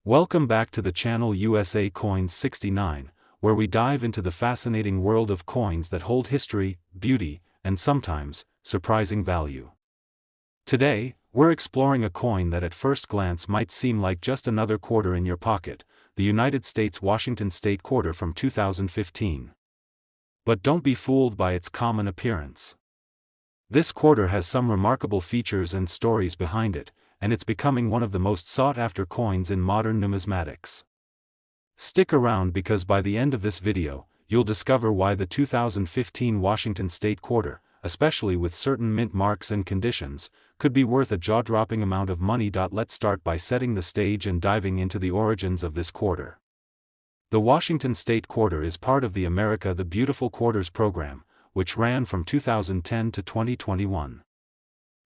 Welcome back to the channel USA Coins 69, where we dive into the fascinating world of coins that hold history, beauty, and sometimes, surprising value. Today, we're exploring a coin that at first glance might seem like just another quarter in your pocket, the United States Washington State Quarter from 2015. But don't be fooled by its common appearance. This quarter has some remarkable features and stories behind it, and it's becoming one of the most sought-after coins in modern numismatics. Stick around because by the end of this video, you'll discover why the 2015 Washington State Quarter, especially with certain mint marks and conditions, could be worth a jaw-dropping amount of money. Let's start by setting the stage and diving into the origins of this quarter. The Washington State Quarter is part of the America the Beautiful Quarters program, which ran from 2010 to 2021.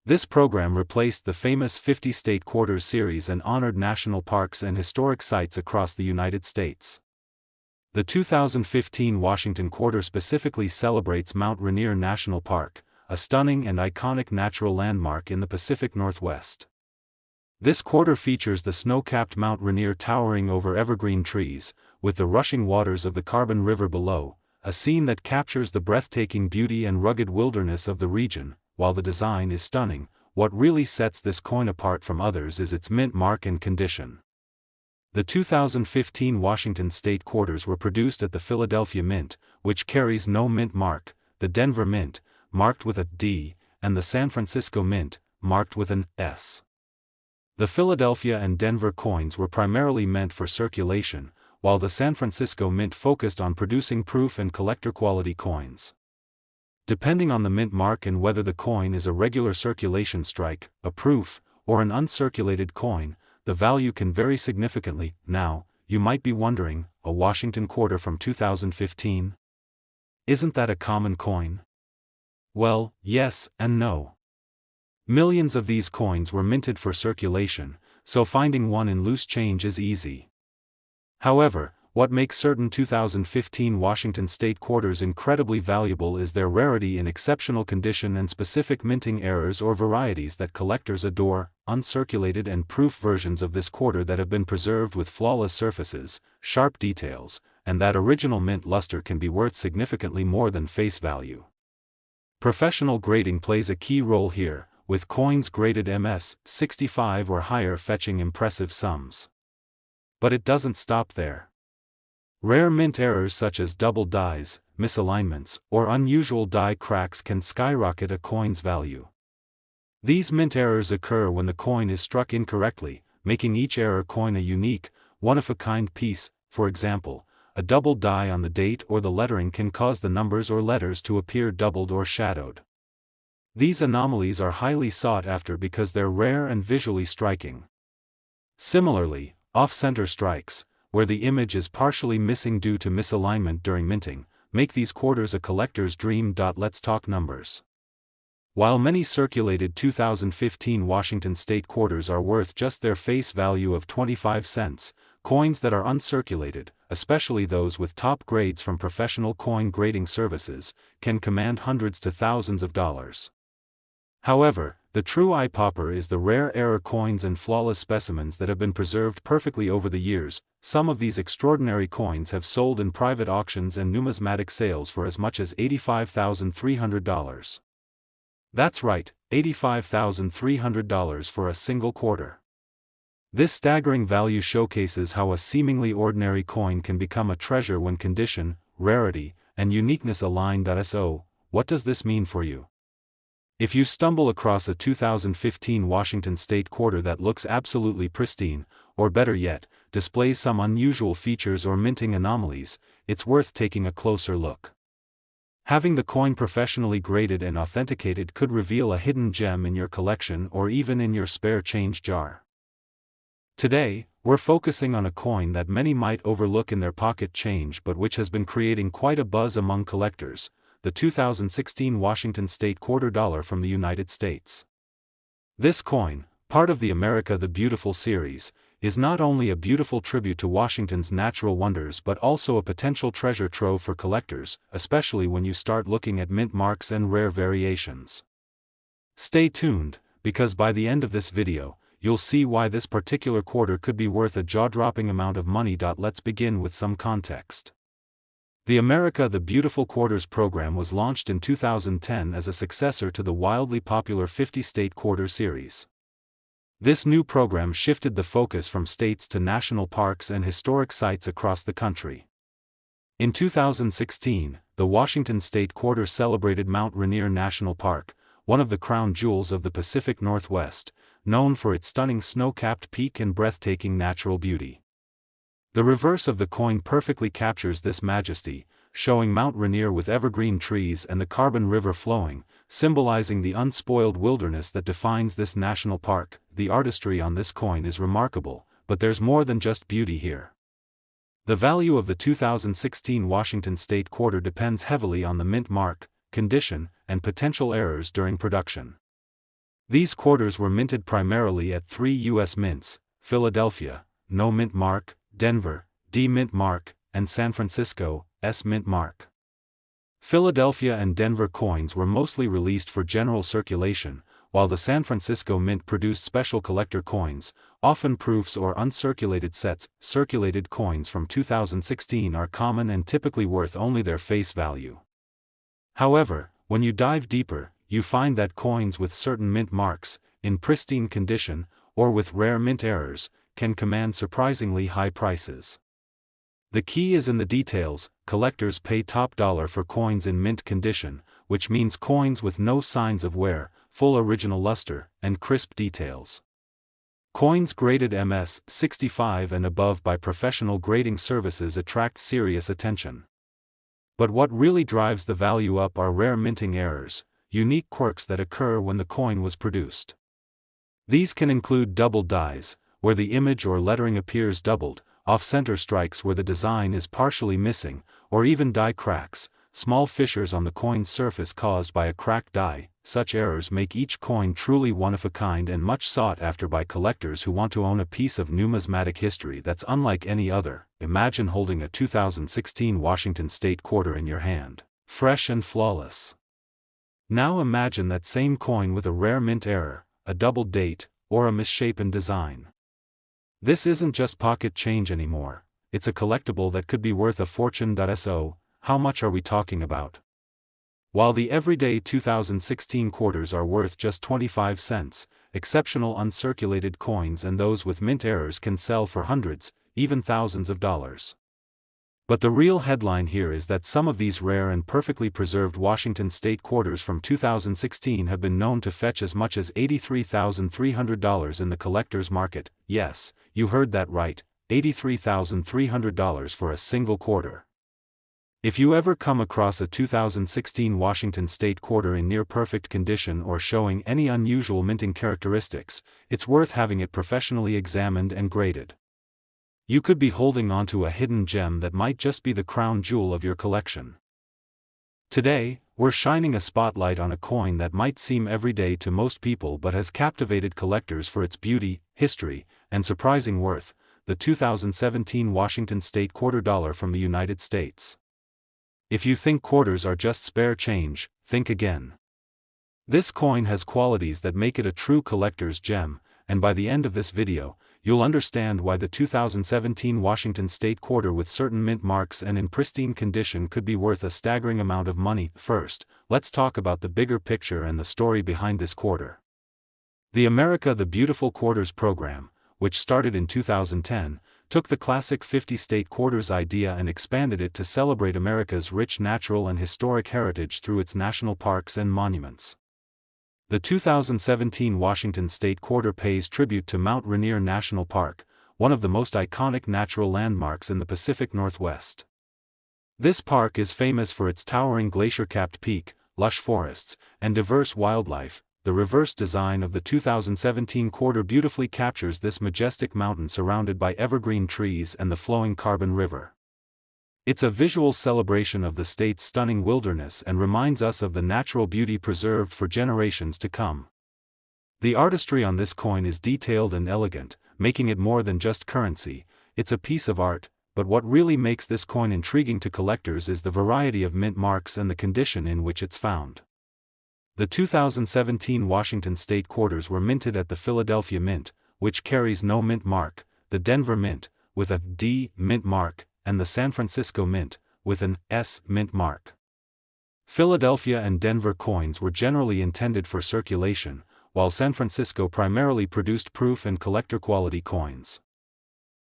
This program replaced the famous 50 State Quarters series and honored national parks and historic sites across the United States. The 2015 Washington Quarter specifically celebrates Mount Rainier National Park, a stunning and iconic natural landmark in the Pacific Northwest. This quarter features the snow-capped Mount Rainier towering over evergreen trees, with the rushing waters of the Carbon River below, a scene that captures the breathtaking beauty and rugged wilderness of the region. While the design is stunning, what really sets this coin apart from others is its mint mark and condition. The 2015 Washington State Quarters were produced at the Philadelphia Mint, which carries no mint mark, the Denver Mint, marked with a D, and the San Francisco Mint, marked with an S. The Philadelphia and Denver coins were primarily meant for circulation, while the San Francisco Mint focused on producing proof and collector-quality coins. Depending on the mint mark and whether the coin is a regular circulation strike, a proof, or an uncirculated coin, the value can vary significantly. Now, you might be wondering, a Washington Quarter from 2015? Isn't that a common coin? Well, yes and no. Millions of these coins were minted for circulation, so finding one in loose change is easy. However, what makes certain 2015 Washington State Quarters incredibly valuable is their rarity in exceptional condition and specific minting errors or varieties that collectors adore. Uncirculated and proof versions of this quarter that have been preserved with flawless surfaces, sharp details, and that original mint luster can be worth significantly more than face value. Professional grading plays a key role here, with coins graded MS 65 or higher fetching impressive sums. But it doesn't stop there. Rare mint errors such as double dies, misalignments, or unusual die cracks can skyrocket a coin's value. These mint errors occur when the coin is struck incorrectly, making each error coin a unique, one-of-a-kind piece. For example, a double die on the date or the lettering can cause the numbers or letters to appear doubled or shadowed. These anomalies are highly sought after because they're rare and visually striking. Similarly, off-center strikes, where the image is partially missing due to misalignment during minting, make these quarters a collector's dream. Let's talk numbers. While many circulated 2015 Washington State Quarters are worth just their face value of 25 cents, coins that are uncirculated, especially those with top grades from professional coin grading services, can command hundreds to thousands of dollars. However, the true eye-popper is the rare error coins and flawless specimens that have been preserved perfectly over the years. Some of these extraordinary coins have sold in private auctions and numismatic sales for as much as $85,300. That's right, $85,300 for a single quarter. This staggering value showcases how a seemingly ordinary coin can become a treasure when condition, rarity, and uniqueness align. So, what does this mean for you? If you stumble across a 2015 Washington State Quarter that looks absolutely pristine, or better yet, displays some unusual features or minting anomalies, it's worth taking a closer look. Having the coin professionally graded and authenticated could reveal a hidden gem in your collection or even in your spare change jar. Today, we're focusing on a coin that many might overlook in their pocket change but which has been creating quite a buzz among collectors, the 2016 Washington State Quarter Dollar from the United States. This coin, part of the America the Beautiful series, is not only a beautiful tribute to Washington's natural wonders but also a potential treasure trove for collectors, especially when you start looking at mint marks and rare variations. Stay tuned, because by the end of this video, you'll see why this particular quarter could be worth a jaw-dropping amount of money. Let's begin with some context. The America the Beautiful Quarters program was launched in 2010 as a successor to the wildly popular 50-state quarter series. This new program shifted the focus from states to national parks and historic sites across the country. In 2016, the Washington State Quarter celebrated Mount Rainier National Park, one of the crown jewels of the Pacific Northwest, known for its stunning snow-capped peak and breathtaking natural beauty. The reverse of the coin perfectly captures this majesty, showing Mount Rainier with evergreen trees and the Carbon River flowing, symbolizing the unspoiled wilderness that defines this national park. The artistry on this coin is remarkable, but there's more than just beauty here. The value of the 2016 Washington State Quarter depends heavily on the mint mark, condition, and potential errors during production. These quarters were minted primarily at 3 U.S. mints: Philadelphia, no mint mark; Denver, D mint mark; and San Francisco, S mint mark. Philadelphia and Denver coins were mostly released for general circulation, while the San Francisco Mint produced special collector coins, often proofs or uncirculated sets. Circulated coins from 2016 are common and typically worth only their face value. However, when you dive deeper, you find that coins with certain mint marks, in pristine condition, or with rare mint errors, can command surprisingly high prices. The key is in the details. Collectors pay top dollar for coins in mint condition, which means coins with no signs of wear, full original luster, and crisp details. Coins graded MS 65 and above by professional grading services attract serious attention. But what really drives the value up are rare minting errors, unique quirks that occur when the coin was produced. These can include doubled dies, where the image or lettering appears doubled, off-center strikes where the design is partially missing, or even die cracks, small fissures on the coin's surface caused by a cracked die. Such errors make each coin truly one of a kind and much sought after by collectors who want to own a piece of numismatic history that's unlike any other. Imagine holding a 2016 Washington State Quarter in your hand, fresh and flawless. Now imagine that same coin with a rare mint error, a doubled date, or a misshapen design. This isn't just pocket change anymore, it's a collectible that could be worth a fortune. So, how much are we talking about? While the everyday 2016 quarters are worth just 25 cents, exceptional uncirculated coins and those with mint errors can sell for hundreds, even thousands of dollars. But the real headline here is that some of these rare and perfectly preserved Washington State quarters from 2016 have been known to fetch as much as $83,300 in the collector's market. Yes, you heard that right, $83,300 for a single quarter. If you ever come across a 2016 Washington State Quarter in near-perfect condition or showing any unusual minting characteristics, it's worth having it professionally examined and graded. You could be holding onto a hidden gem that might just be the crown jewel of your collection. Today, we're shining a spotlight on a coin that might seem everyday to most people but has captivated collectors for its beauty, history, and surprising worth: the 2017 Washington State Quarter dollar from the United States. If you think quarters are just spare change, think again. This coin has qualities that make it a true collector's gem, and by the end of this video, you'll understand why the 2017 Washington State Quarter with certain mint marks and in pristine condition could be worth a staggering amount of money. First, let's talk about the bigger picture and the story behind this quarter. The America the Beautiful Quarters program, which started in 2010, took the classic 50-state quarters idea and expanded it to celebrate America's rich natural and historic heritage through its national parks and monuments. The 2017 Washington State Quarter pays tribute to Mount Rainier National Park, one of the most iconic natural landmarks in the Pacific Northwest. This park is famous for its towering glacier-capped peak, lush forests, and diverse wildlife. The reverse design of the 2017 quarter beautifully captures this majestic mountain surrounded by evergreen trees and the flowing Carbon River. It's a visual celebration of the state's stunning wilderness and reminds us of the natural beauty preserved for generations to come. The artistry on this coin is detailed and elegant, making it more than just currency. It's a piece of art, but what really makes this coin intriguing to collectors is the variety of mint marks and the condition in which it's found. The 2017 Washington State Quarters were minted at the Philadelphia Mint, which carries no mint mark, the Denver Mint, with a D mint mark, and the San Francisco Mint, with an S mint mark. Philadelphia and Denver coins were generally intended for circulation, while San Francisco primarily produced proof and collector quality coins.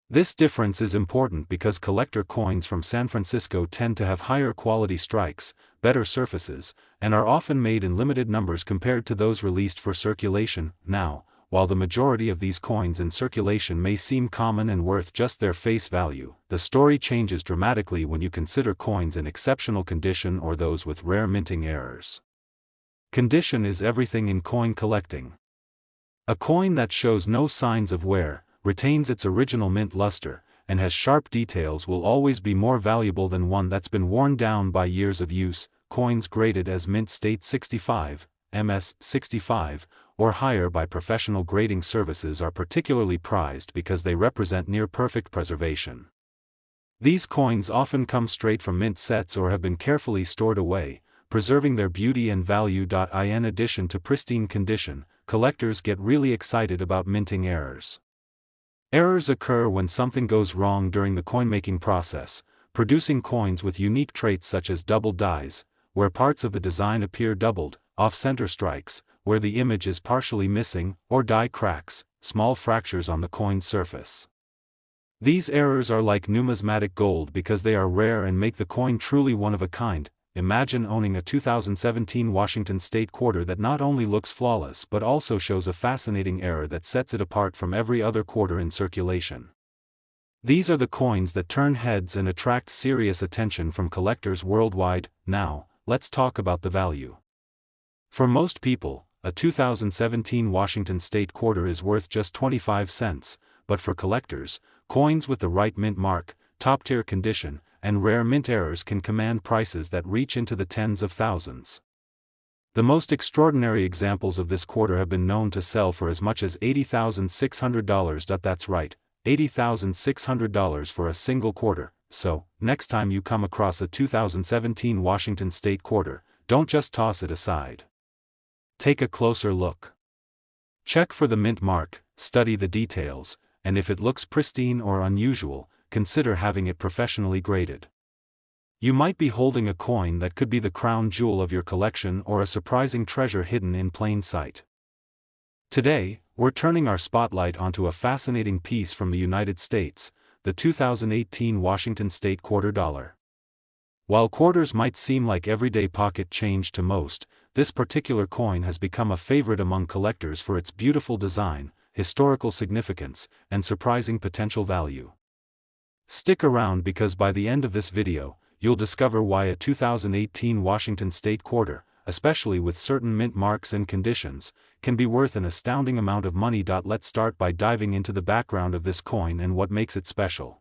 This difference is important because collector coins from San Francisco tend to have higher quality strikes, better surfaces, and are often made in limited numbers compared to those released for circulation. Now, while the majority of these coins in circulation may seem common and worth just their face value, the story changes dramatically when you consider coins in exceptional condition or those with rare minting errors. Condition is everything in coin collecting. A coin that shows no signs of wear, retains its original mint luster, and has sharp details will always be more valuable than one that's been worn down by years of use. Coins graded as Mint State 65, MS 65, or higher by professional grading services are particularly prized because they represent near-perfect preservation. These coins often come straight from mint sets or have been carefully stored away, preserving their beauty and value. In addition to pristine condition, collectors get really excited about minting errors. Errors occur when something goes wrong during the coin-making process, producing coins with unique traits such as double dies, where parts of the design appear doubled, off-center strikes, where the image is partially missing, or die cracks, small fractures on the coin's surface. These errors are like numismatic gold because they are rare and make the coin truly one of a kind. Imagine owning a 2017 Washington State quarter that not only looks flawless but also shows a fascinating error that sets it apart from every other quarter in circulation. These are the coins that turn heads and attract serious attention from collectors worldwide. Now, let's talk about the value. For most people, a 2017 Washington State quarter is worth just 25 cents, but for collectors, coins with the right mint mark, top-tier condition, and rare mint errors can command prices that reach into the tens of thousands. The most extraordinary examples of this quarter have been known to sell for as much as $80,600. That's right, $80,600 for a single quarter. So, next time you come across a 2017 Washington State quarter, don't just toss it aside. Take a closer look. Check for the mint mark, study the details, and if it looks pristine or unusual, consider having it professionally graded. You might be holding a coin that could be the crown jewel of your collection or a surprising treasure hidden in plain sight. Today, we're turning our spotlight onto a fascinating piece from the United States, the 2018 Washington State quarter dollar. While quarters might seem like everyday pocket change to most, this particular coin has become a favorite among collectors for its beautiful design, historical significance, and surprising potential value. Stick around because by the end of this video, you'll discover why a 2018 Washington State quarter, especially with certain mint marks and conditions, can be worth an astounding amount of money. Let's start by diving into the background of this coin and what makes it special.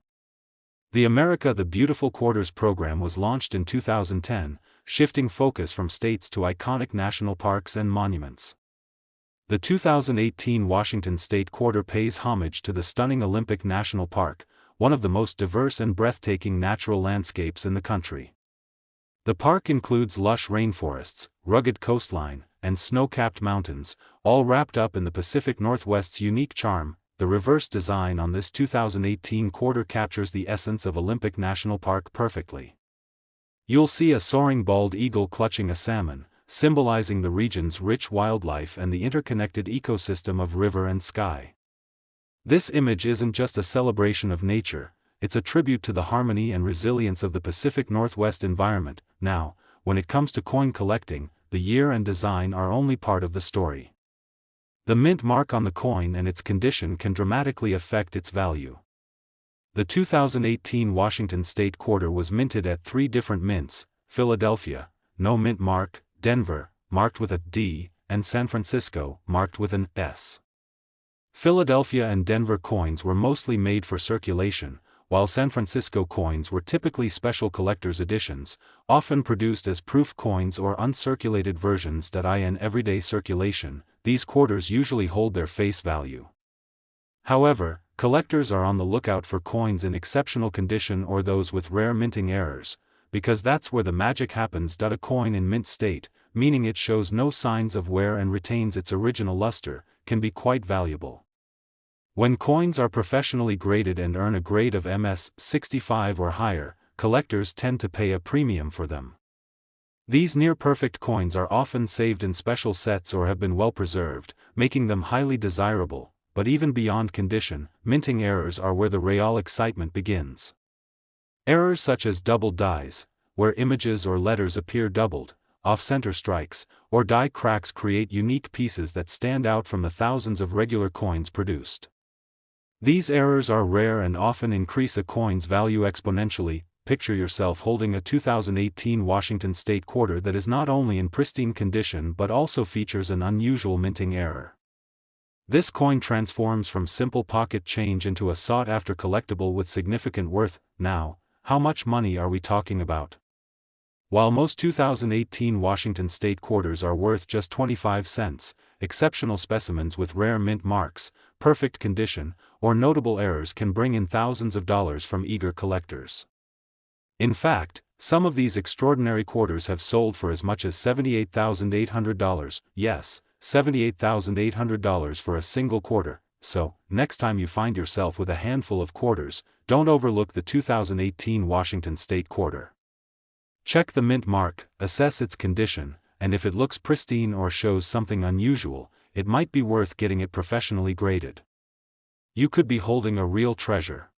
The America the Beautiful Quarters program was launched in 2010, shifting focus from states to iconic national parks and monuments. The 2018 Washington State quarter pays homage to the stunning Olympic National Park, one of the most diverse and breathtaking natural landscapes in the country. The park includes lush rainforests, rugged coastline, and snow-capped mountains, all wrapped up in the Pacific Northwest's unique charm. The reverse design on this 2018 quarter captures the essence of Olympic National Park perfectly. You'll see a soaring bald eagle clutching a salmon, symbolizing the region's rich wildlife and the interconnected ecosystem of river and sky. This image isn't just a celebration of nature, it's a tribute to the harmony and resilience of the Pacific Northwest environment. Now, when it comes to coin collecting, the year and design are only part of the story. The mint mark on the coin and its condition can dramatically affect its value. The 2018 Washington State quarter was minted at 3 different mints: Philadelphia, no mint mark; Denver, marked with a D; and San Francisco, marked with an S. Philadelphia and Denver coins were mostly made for circulation, while San Francisco coins were typically special collector's editions, often produced as proof coins or uncirculated versions. In everyday circulation, these quarters usually hold their face value. However, collectors are on the lookout for coins in exceptional condition or those with rare minting errors, because that's where the magic happens. A coin in mint state, meaning it shows no signs of wear and retains its original luster, can be quite valuable. When coins are professionally graded and earn a grade of MS-65 or higher, collectors tend to pay a premium for them. These near-perfect coins are often saved in special sets or have been well preserved, making them highly desirable, but even beyond condition, minting errors are where the real excitement begins. Errors such as double dies, where images or letters appear doubled, off-center strikes, or die cracks create unique pieces that stand out from the thousands of regular coins produced. These errors are rare and often increase a coin's value exponentially. Picture yourself holding a 2018 Washington State quarter that is not only in pristine condition but also features an unusual minting error. This coin transforms from simple pocket change into a sought-after collectible with significant worth. Now, how much money are we talking about? While most 2018 Washington State quarters are worth just 25 cents, exceptional specimens with rare mint marks, perfect condition, or notable errors can bring in thousands of dollars from eager collectors. In fact, some of these extraordinary quarters have sold for as much as $78,800, yes, $78,800 for a single quarter. So, next time you find yourself with a handful of quarters, don't overlook the 2018 Washington State quarter. Check the mint mark, assess its condition, and if it looks pristine or shows something unusual, it might be worth getting it professionally graded. You could be holding a real treasure.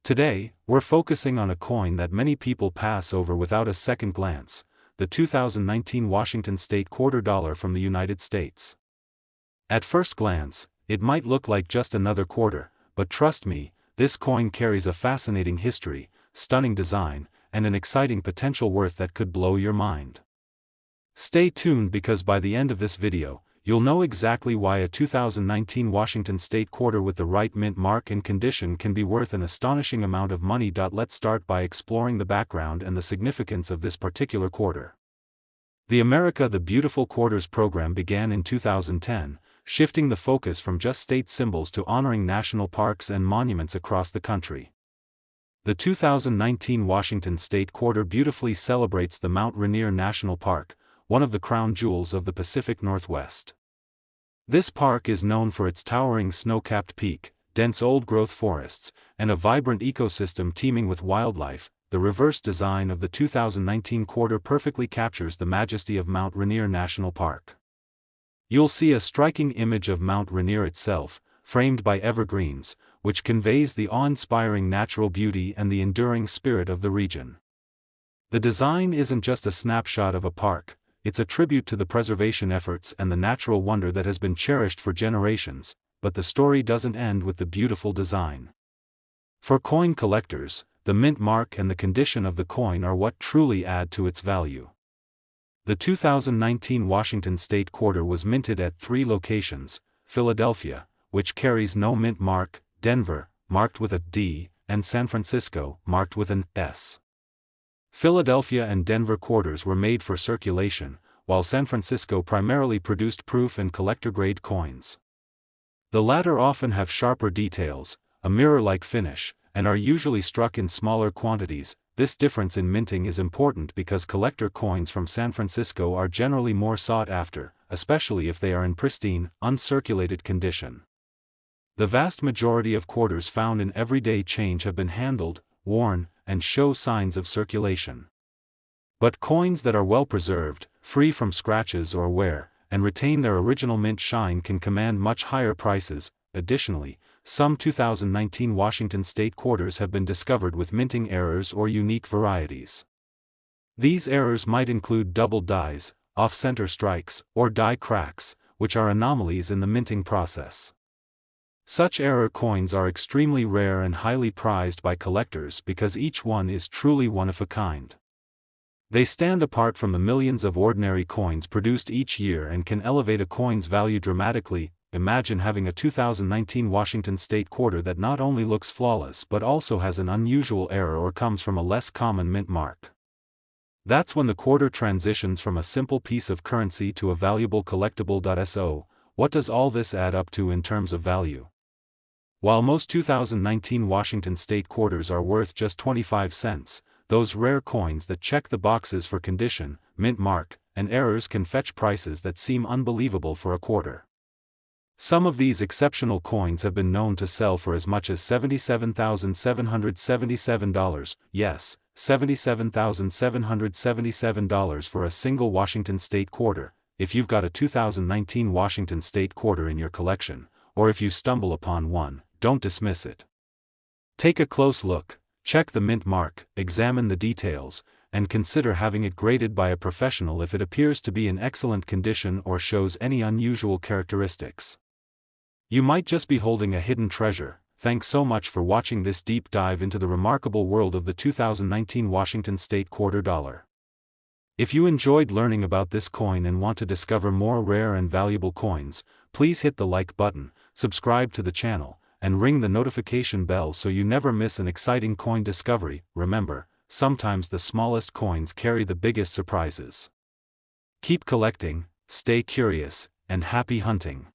Today, we're focusing on a coin that many people pass over without a second glance, the 2019 Washington State quarter dollar from the United States. At first glance, it might look like just another quarter, but trust me, this coin carries a fascinating history, stunning design, and an exciting potential worth that could blow your mind. Stay tuned because by the end of this video, you'll know exactly why a 2019 Washington State quarter with the right mint mark and condition can be worth an astonishing amount of money. Let's start by exploring the background and the significance of this particular quarter. The America the Beautiful Quarters program began in 2010, shifting the focus from just state symbols to honoring national parks and monuments across the country. The 2019 Washington State quarter beautifully celebrates the Mount Rainier National Park, one of the crown jewels of the Pacific Northwest. This park is known for its towering snow-capped peak, dense old-growth forests, and a vibrant ecosystem teeming with wildlife. The reverse design of the 2019 quarter perfectly captures the majesty of Mount Rainier National Park. You'll see a striking image of Mount Rainier itself, framed by evergreens, which conveys the awe-inspiring natural beauty and the enduring spirit of the region. The design isn't just a snapshot of a park, it's a tribute to the preservation efforts and the natural wonder that has been cherished for generations, but the story doesn't end with the beautiful design. For coin collectors, the mint mark and the condition of the coin are what truly add to its value. The 2019 Washington State quarter was minted at 3 locations: Philadelphia, which carries no mint mark, Denver, marked with a D, and San Francisco, marked with an S. Philadelphia and Denver quarters were made for circulation, while San Francisco primarily produced proof and collector-grade coins. The latter often have sharper details, a mirror-like finish, and are usually struck in smaller quantities. This difference in minting is important because collector coins from San Francisco are generally more sought after, especially if they are in pristine, uncirculated condition. The vast majority of quarters found in everyday change have been handled, worn, and show signs of circulation. But coins that are well preserved, free from scratches or wear, and retain their original mint shine can command much higher prices. Additionally, some 2019 Washington State quarters have been discovered with minting errors or unique varieties. These errors might include double dies, off-center strikes, or die cracks, which are anomalies in the minting process. Such error coins are extremely rare and highly prized by collectors because each one is truly one of a kind. They stand apart from the millions of ordinary coins produced each year and can elevate a coin's value dramatically. Imagine having a 2019 Washington State quarter that not only looks flawless but also has an unusual error or comes from a less common mint mark. That's when the quarter transitions from a simple piece of currency to a valuable collectible. So, what does all this add up to in terms of value? While most 2019 Washington State quarters are worth just 25 cents, those rare coins that check the boxes for condition, mint mark, and errors can fetch prices that seem unbelievable for a quarter. Some of these exceptional coins have been known to sell for as much as $77,777, yes, $77,777 for a single Washington State quarter, if you've got a 2019 Washington State quarter in your collection, or if you stumble upon one, don't dismiss it. Take a close look, check the mint mark, examine the details, and consider having it graded by a professional if it appears to be in excellent condition or shows any unusual characteristics. You might just be holding a hidden treasure. Thanks so much for watching this deep dive into the remarkable world of the 2019 Washington State quarter dollar. If you enjoyed learning about this coin and want to discover more rare and valuable coins, please hit the like button, subscribe to the channel, and ring the notification bell so you never miss an exciting coin discovery. Remember, sometimes the smallest coins carry the biggest surprises. Keep collecting, stay curious, and happy hunting.